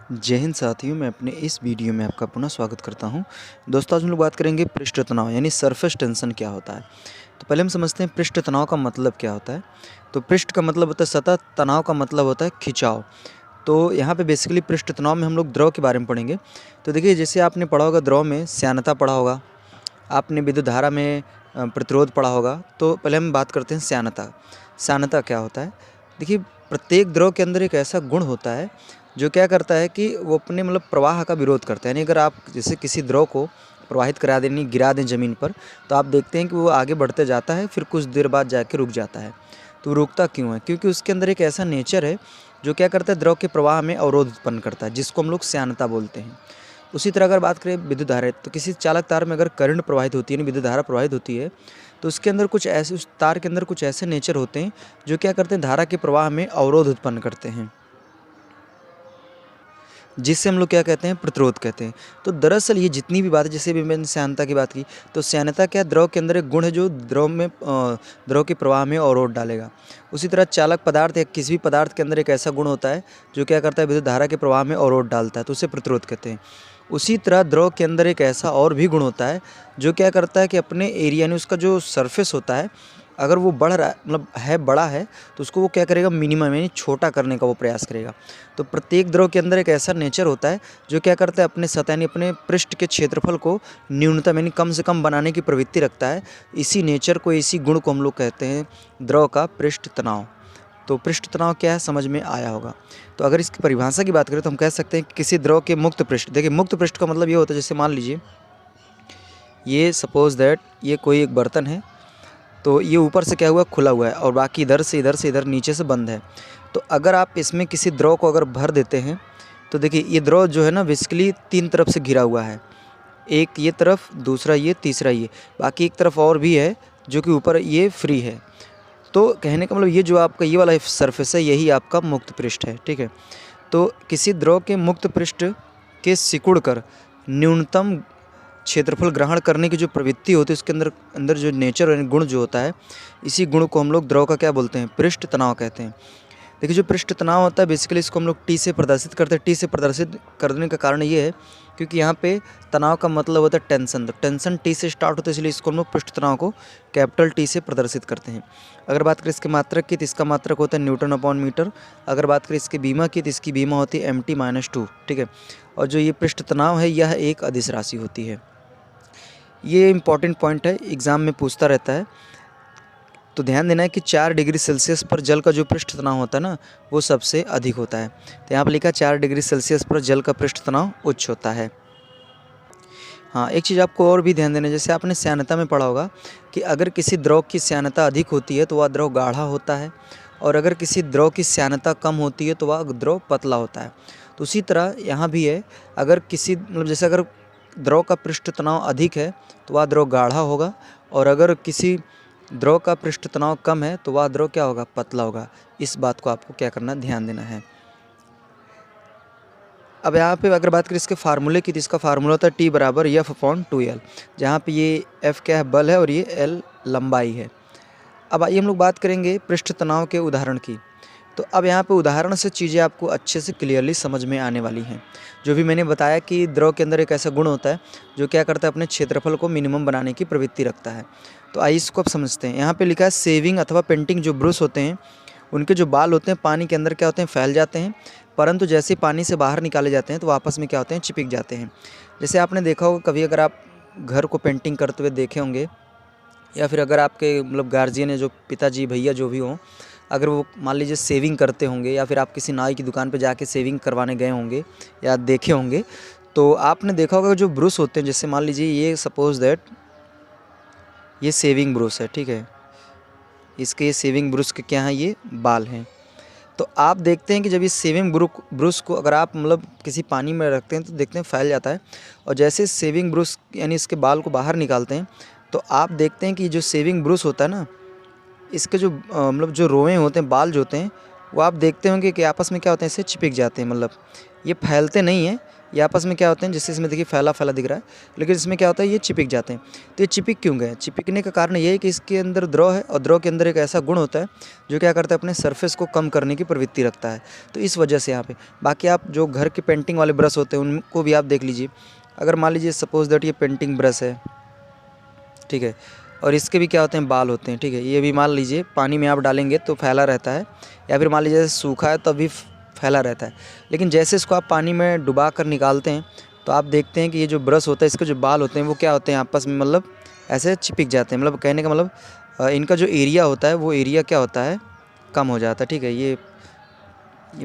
जय हिंद साथियों, मैं अपने इस वीडियो में आपका पुनः स्वागत करता हूं। दोस्तों, आज हम लोग बात करेंगे पृष्ठ तनाव यानी सरफेस टेंशन क्या होता है। तो पहले हम समझते हैं पृष्ठ तनाव का मतलब क्या होता है। तो पृष्ठ का मतलब होता है सतह, तनाव का मतलब होता है खिंचाव। तो यहाँ पे बेसिकली पृष्ठ तनाव में हम लोग द्रव के बारे में पढ़ेंगे। तो देखिए, जैसे आपने पढ़ा होगा द्रव में श्यानता पढ़ा होगा, आपने विद्युत धारा में प्रतिरोध पढ़ा होगा। तो पहले हम बात करते हैं श्यानता। श्यानता क्या होता है? देखिए, प्रत्येक द्रव के अंदर एक ऐसा गुण होता है जो क्या करता है कि वो अपने प्रवाह का विरोध करता है। यानी अगर आप जैसे किसी द्रव को प्रवाहित करा दें, गिरा दें ज़मीन पर, तो आप देखते हैं कि वो आगे बढ़ते जाता है, फिर कुछ देर बाद जाके रुक जाता है। तो रुकता क्यों है? क्योंकि उसके अंदर एक ऐसा नेचर है जो क्या करता है, द्रव के प्रवाह में अवरोध उत्पन्न करता है, जिसको हम लोग श्यानता बोलते हैं। उसी तरह अगर बात करें विद्युत धारा, तो किसी चालक तार में अगर करंट प्रवाहित होती है, यानी विद्युत धारा प्रवाहित होती है, तो उसके अंदर कुछ ऐसे, उस तार के अंदर कुछ ऐसे नेचर होते हैं जो क्या करते हैं, धारा के प्रवाह में अवरोध उत्पन्न करते हैं, जिससे हम लोग क्या कहते हैं, प्रतिरोध कहते हैं। तो दरअसल ये जितनी भी बातें, जैसे भी मैंने श्यानता की बात की, तो श्यानता क्या, द्रव के अंदर एक गुण है जो द्रव के प्रवाह में अवरोध डालेगा। उसी तरह चालक पदार्थ या किसी भी पदार्थ के अंदर एक ऐसा गुण होता है जो क्या करता है, विद्युत धारा के प्रवाह में अवरोध डालता है, तो उसे प्रतिरोध कहते हैं। उसी तरह द्रव के अंदर एक ऐसा और भी गुण होता है जो क्या करता है कि अपने एरिया, यानी उसका जो सरफेस होता है, अगर वो बढ़ रहा है, है बड़ा है, तो उसको वो क्या करेगा, मिनिमम यानी छोटा करने का वो प्रयास करेगा। तो प्रत्येक द्रव के अंदर एक ऐसा नेचर होता है जो क्या करता है, अपने सतह यानी अपने पृष्ठ के क्षेत्रफल को न्यूनतम यानी कम से कम बनाने की प्रवृत्ति रखता है। इसी नेचर को, इसी गुण को हम लोग कहते हैं द्रव का पृष्ठ तनाव। तो पृष्ठ तनाव क्या है, समझ में आया होगा। तो अगर इसकी परिभाषा की बात करें तो हम कह सकते हैं कि किसी द्रव के मुक्त पृष्ठ, देखिए मुक्त पृष्ठ का मतलब ये होता है, जैसे मान लीजिए ये सपोज दैट ये कोई एक बर्तन है, तो ये ऊपर से क्या हुआ, खुला हुआ है, और बाकी इधर से इधर नीचे से बंद है। तो अगर आप इसमें किसी द्रव को अगर भर देते हैं, तो देखिए ये द्रव जो है ना, बेसिकली 3 तरफ से घिरा हुआ है। एक ये तरफ, दूसरा ये, तीसरा ये, बाकी एक तरफ और भी है जो कि ऊपर ये फ्री है। तो कहने का मतलब ये जो आपका ये वाला सरफेस है, यही आपका मुक्त पृष्ठ है, ठीक है। तो किसी द्रव के मुक्त पृष्ठ के सिकुड़ कर न्यूनतम क्षेत्रफल ग्रहण करने की जो प्रवृत्ति होती है, उसके अंदर अंदर जो नेचर और गुण जो होता है, इसी गुण को हम लोग द्रव का क्या बोलते हैं, पृष्ठ तनाव कहते हैं। देखिए, जो पृष्ठ तनाव होता है, बेसिकली इसको हम लोग टी से प्रदर्शित करते हैं। टी से प्रदर्शित करने का कारण ये है क्योंकि यहाँ पे तनाव का मतलब होता है टेंशन। तो टेंशन टी से स्टार्ट होता है, इसलिए इसको हम लोग पृष्ठ तनाव को कैपिटल टी से प्रदर्शित करते हैं। अगर बात करें इसके मात्रक की, तो इसका मात्रक होता है न्यूटन अपॉन मीटर। अगर बात करें इसकी बीमा की, तो इसकी बीमा होती है mt-2, ठीक है। और जो ये पृष्ठ तनाव है, यह एक अदिश राशि होती है। ये इंपॉर्टेंट पॉइंट है, एग्ज़ाम में पूछता रहता है। तो ध्यान देना है कि 4 डिग्री सेल्सियस पर जल का जो पृष्ठ तनाव होता है ना, वो सबसे अधिक होता है। तो यहाँ पर लिखा 4 डिग्री सेल्सियस पर जल का पृष्ठ तनाव उच्च होता है। हाँ, एक चीज़ आपको और भी ध्यान देना है, जैसे आपने श्यानता में पढ़ा होगा कि अगर किसी द्रव की श्यानता अधिक होती है तो वह द्रव गाढ़ा होता है, और अगर किसी द्रव की श्यानता कम होती है तो वह द्रव पतला होता है। तो उसी तरह यहाँ भी है, अगर किसी जैसे अगर द्रव का पृष्ठ तनाव अधिक है तो वह द्रव गाढ़ा होगा, और अगर किसी द्रव का पृष्ठ तनाव कम है तो वह द्रव क्या होगा, पतला होगा। इस बात को आपको क्या करना, ध्यान देना है। अब यहाँ पे अगर बात करें इसके फार्मूले की, तो इसका फार्मूला होता है T बराबर F/2L, जहाँ पे ये F क्या है, बल है, और ये L लंबाई है। अब आइए हम लोग बात करेंगे पृष्ठ तनाव के उदाहरण की। तो अब यहाँ पे उदाहरण से चीज़ें आपको अच्छे से क्लियरली समझ में आने वाली हैं। जो भी मैंने बताया कि द्रव के अंदर एक ऐसा गुण होता है जो क्या करता है, अपने क्षेत्रफल को मिनिमम बनाने की प्रवृत्ति रखता है। तो आइए इसको अब समझते हैं। यहाँ पे लिखा है सेविंग अथवा पेंटिंग जो ब्रुश होते हैं, उनके जो बाल होते हैं पानी के अंदर क्या होते हैं, फैल जाते हैं, परंतु जैसे ही पानी से बाहर निकाले जाते हैं तो आपस में क्या होते हैं, चिपक जाते हैं। जैसे आपने देखा होगा कभी, अगर आप घर को पेंटिंग करते हुए देखे होंगे, या फिर अगर आपके गार्जियन है, जो पिताजी भैया जो भी हों, अगर वो मान लीजिए सेविंग करते होंगे, या फिर आप किसी नाई की दुकान पे जाके सेविंग करवाने गए होंगे या देखे होंगे, तो आपने देखा होगा जो ब्रश होते हैं, जैसे मान लीजिए ये सपोज दैट ये सेविंग ब्रश है, ठीक है। इसके ये सेविंग ब्रश के क्या हैं, ये बाल हैं। तो आप देखते हैं कि जब ये सेविंग ब्रश को अगर आप किसी पानी में रखते हैं तो देखते हैं फैल जाता है, और जैसे सेविंग ब्रश यानी इसके बाल को बाहर निकालते हैं तो आप देखते हैं कि जो सेविंग ब्रश होता है ना, इसके जो जो रोएं होते हैं, बाल जो होते हैं, वो आप देखते होंगे कि आपस में क्या होते हैं, इससे चिपक जाते हैं। मतलब ये फैलते नहीं हैं, ये आपस में क्या होते हैं, जैसे इसमें देखिए फैला फैला दिख रहा है, लेकिन इसमें क्या होता है, ये चिपक जाते हैं। तो ये चिपक क्यों गए? चिपकने का कारण ये है कि इसके अंदर द्रव है, और द्रव के अंदर एक ऐसा गुण होता है जो क्या करता है, अपने सरफेस को कम करने की प्रवृत्ति रखता है। तो इस वजह से यहाँ पे बाकी आप जो घर के पेंटिंग वाले ब्रश होते हैं उनको भी आप देख लीजिए। अगर मान लीजिए सपोज दैट ये पेंटिंग ब्रश है, ठीक है, और इसके भी क्या होते हैं, बाल होते हैं, ठीक है। ये भी मान लीजिए पानी में आप डालेंगे तो फैला रहता है, या फिर मान लीजिए सूखा है तो भी फैला रहता है। लेकिन जैसे इसको आप पानी में डुबा कर निकालते हैं तो आप देखते हैं कि ये जो ब्रश होता है, इसके जो बाल होते हैं वो क्या होते हैं, आपस में मतलब ऐसे चिपक जाते हैं। मतलब कहने का मतलब इनका जो एरिया होता है वो एरिया क्या होता है, कम हो जाता है, ठीक है। ये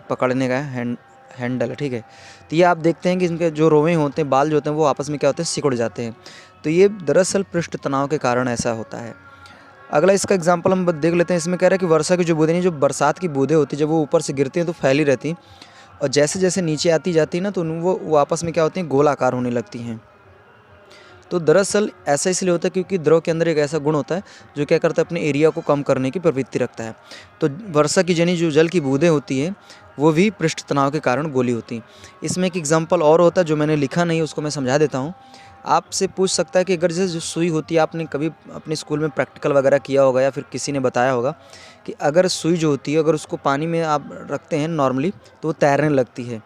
पकड़ने का हैंडल है, ठीक है। तो ये आप देखते हैं कि इनके जो रोवे होते हैं, बाल जो होते हैं, वो आपस में क्या होते हैं, सिकुड़ जाते हैं। तो ये दरअसल पृष्ठ तनाव के कारण ऐसा होता है। अगला इसका एग्जांपल हम देख लेते हैं। इसमें कह रहा है कि वर्षा की जो बूंदें, जो बरसात की बूंदें होती है, जब वो ऊपर से गिरती हैं तो फैली रहती हैं, और जैसे जैसे नीचे आती जाती है ना, तो वो आपस में क्या होती हैं, गोलाकार होने लगती हैं। तो दरअसल ऐसा इसलिए होता है क्योंकि द्रव के अंदर एक ऐसा गुण होता है जो क्या करता है, अपने एरिया को कम करने की प्रवृत्ति रखता है। तो वर्षा की जनी जो जल की बूंदें होती हैं वो भी पृष्ठ तनाव के कारण गोली होती हैं। इसमें एक एग्जांपल और होता है जो मैंने लिखा नहीं, उसको मैं समझा देता हूँ। आपसे पूछ सकता है कि अगर जैसे जो सुई होती है, आपने कभी अपने स्कूल में प्रैक्टिकल वगैरह किया होगा या फिर किसी ने बताया होगा कि अगर सुई जो होती है, अगर उसको पानी में आप रखते हैं नॉर्मली तो वो तैरने लगती है।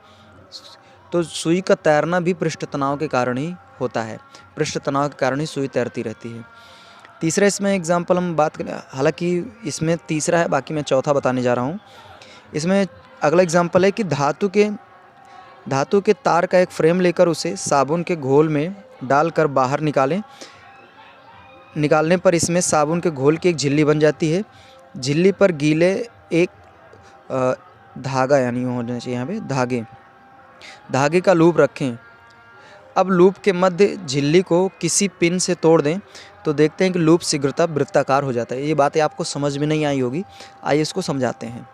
तो सुई का तैरना भी पृष्ठ तनाव के कारण ही होता है। पृष्ठ तनाव के कारण ही सुई तैरती रहती है। तीसरा इसमें एग्जांपल हम बात करें, हालांकि इसमें तीसरा है, बाकी मैं चौथा बताने जा रहा हूँ। इसमें अगला एग्जांपल है कि धातु के तार का एक फ्रेम लेकर उसे साबुन के घोल में डालकर बाहर निकालने पर इसमें साबुन के घोल की एक झिल्ली बन जाती है। झिल्ली पर गीले एक धागा, यानी होना चाहिए यहाँ पे धागे का लूप रखें। अब लूप के मध्य झिल्ली को किसी पिन से तोड़ दें तो देखते हैं कि लूप शीघ्रता वृत्ताकार हो जाता है। ये बातें आपको समझ में नहीं आई होगी, आइए इसको समझाते हैं।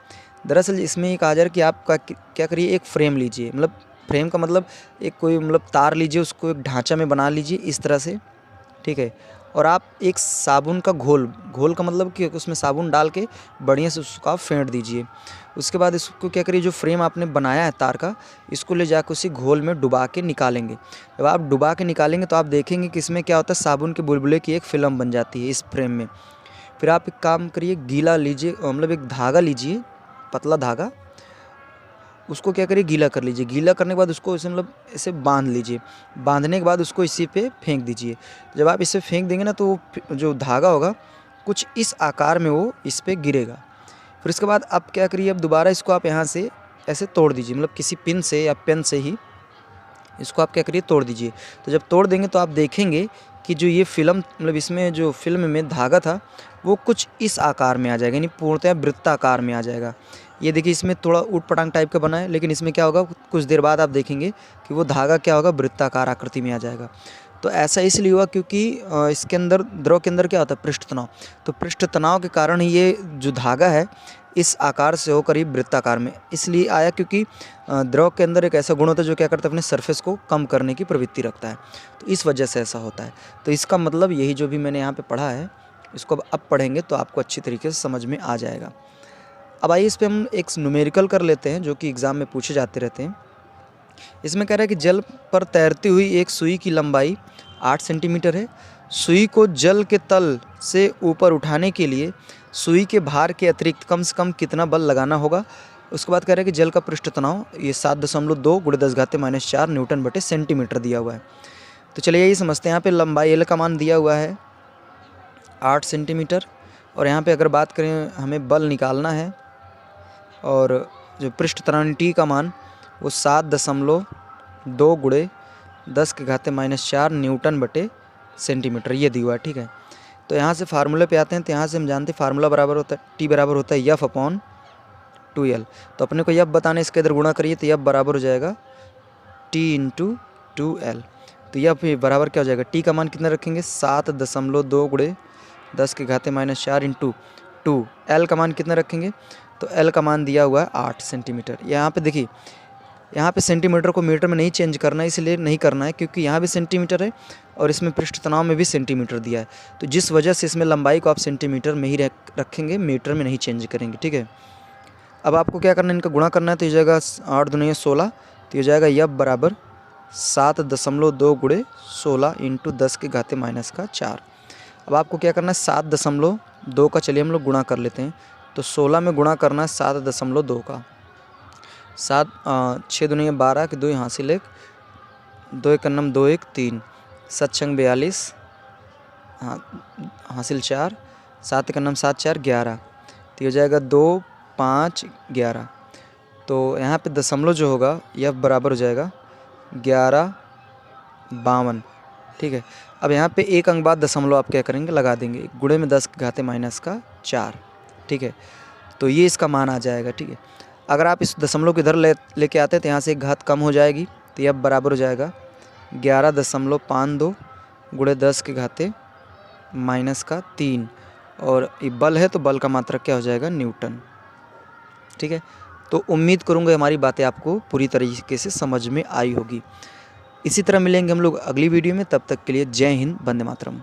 दरअसल इसमें ये कहा जा रहा है कि आप क्या करिए, एक फ्रेम लीजिए। मतलब फ्रेम का मतलब एक कोई मतलब तार लीजिए, उसको एक ढांचा में बना लीजिए इस तरह से, ठीक है। और आप एक साबुन का घोल का मतलब कि उसमें साबुन डाल के बढ़िया से उसको आप फेंट दीजिए। उसके बाद इसको क्या करिए, जो फ्रेम आपने बनाया है तार का, इसको ले जाकर उसी घोल में डुबा के निकालेंगे। जब आप डुबा के निकालेंगे तो आप देखेंगे कि इसमें क्या होता है, साबुन के बुलबुले की एक फिल्म बन जाती है इस फ्रेम में। फिर आप एक काम करिए, गीला लीजिए, मतलब एक धागा लीजिए, पतला धागा, उसको क्या करिए, गीला कर लीजिए। गीला करने के बाद उसको ऐसे मतलब ऐसे बांध लीजिए। बांधने के बाद उसको इसी पे फेंक दीजिए। जब आप इसे फेंक देंगे ना, तो जो धागा होगा कुछ इस आकार में वो इस पे गिरेगा। फिर उसके बाद आप क्या करिए, अब दोबारा इसको आप यहाँ से ऐसे तोड़ दीजिए, मतलब किसी पिन से या पेन से ही इसको आप क्या करिए, तोड़ दीजिए। तो जब तोड़ देंगे तो आप देखेंगे कि जो ये फिल्म, मतलब इसमें जो फिल्म में धागा था वो कुछ इस आकार में आ जाएगा, यानी पूर्णतः वृत्ताकार में आ जाएगा। ये देखिए, इसमें थोड़ा ऊट पटांग टाइप का बना है, लेकिन इसमें क्या होगा, कुछ देर बाद आप देखेंगे कि वो धागा क्या होगा, वृत्ताकार आकृति में आ जाएगा। तो ऐसा इसलिए हुआ क्योंकि इसके अंदर, द्रव के अंदर क्या होता है, पृष्ठ तनाव। तो पृष्ठ तनाव के कारण ही ये जो धागा है इस आकार से होकर ही वृत्ताकार में इसलिए आया, क्योंकि द्रव के अंदर एक ऐसा गुण होता है जो क्या करता है, अपने सरफेस को कम करने की प्रवृत्ति रखता है। तो इस वजह से ऐसा होता है। तो इसका मतलब यही जो भी मैंने यहाँ पे पढ़ा है, इसको अब पढ़ेंगे तो आपको अच्छी तरीके से समझ में आ जाएगा। अब आइए इस पर हम एक न्यूमेरिकल कर लेते हैं जो कि एग्ज़ाम में पूछे जाते रहते हैं। इसमें कह रहा है कि जल पर तैरती हुई एक सुई की लंबाई 8 सेंटीमीटर है। सुई को जल के तल से ऊपर उठाने के लिए सुई के भार के अतिरिक्त कम से कम कितना बल लगाना होगा। उसके बाद कह रहा है कि जल का पृष्ठ तनाव ये 7.2 × 10⁻⁴ न्यूटन बटे सेंटीमीटर दिया हुआ है। तो चलिए ये समझते हैं। यहाँ पे लंबाई एल का मान दिया हुआ है 8 सेंटीमीटर, और यहाँ पे अगर बात करें हमें बल निकालना है, और जो पृष्ठ तनाव टी का मान वो 7.2 × 10⁻⁴ न्यूटन बटे सेंटीमीटर ये दिया हुआ है, ठीक है। तो यहाँ से फार्मूले पे आते हैं। तो यहाँ से हम जानते हैं फार्मूला बराबर होता है, टी बराबर होता है F/2L। तो अपने को F बताना है, इसके इधर गुणा करिए तो F बराबर हो जाएगा T × 2L। तो F बराबर क्या हो जाएगा, टी का मान कितना रखेंगे, 7.2 × 10⁻⁴ × 2। L का मान कितना रखेंगे, तो L का मान दिया हुआ है 8 सेंटीमीटर। यहाँ पे देखिए, यहाँ पे सेंटीमीटर को मीटर में नहीं चेंज करना है, इसलिए नहीं करना है क्योंकि यहाँ भी सेंटीमीटर है और इसमें पृष्ठ तनाव में भी सेंटीमीटर दिया है। तो जिस वजह से इसमें लंबाई को आप सेंटीमीटर में ही रखेंगे, मीटर में नहीं चेंज करेंगे, ठीक है। अब आपको क्या करना है, इनका गुणा करना है। तो ये जाएगा 8 दूनी 16, तो ये जाएगा यब बराबर 7.2 गुणे 16 इंटू 10 के घाते माइनस का 4। अब आपको क्या करना है, 7.2 का चलिए हम लोग गुणा कर लेते हैं। तो 16 में गुणा करना है 7.2 का। 6 दूनी 12 के 2 यहाँ से लेक 2 एक नम 2 एक 3 7 छंग 42 हासिल 4 7 एक नम 7 4 11। तो ये जाएगा 2 5 11। तो यहाँ पे दशमलव जो होगा यह बराबर हो जाएगा 11.52। ठीक है। अब यहाँ पे एक अंक बाद दशमलव आप क्या करेंगे, लगा देंगे, गुणे में 10 के घाते माइनस का 4। ठीक है। तो ये इसका मान आ जाएगा। ठीक है। अगर आप इस दशमलव को इधर लेके आते हैं तो यहाँ से एक घात कम हो जाएगी। तो यह बराबर हो जाएगा 11.52 गुणे 10 के घाते माइनस का 3। और ये बल है तो बल का मात्रक क्या हो जाएगा, न्यूटन। ठीक है। तो उम्मीद करूँगा हमारी बातें आपको पूरी तरीके से समझ में आई होगी। इसी तरह मिलेंगे हम लोग अगली वीडियो में। तब तक के लिए जय हिंद, वंदे मातरम।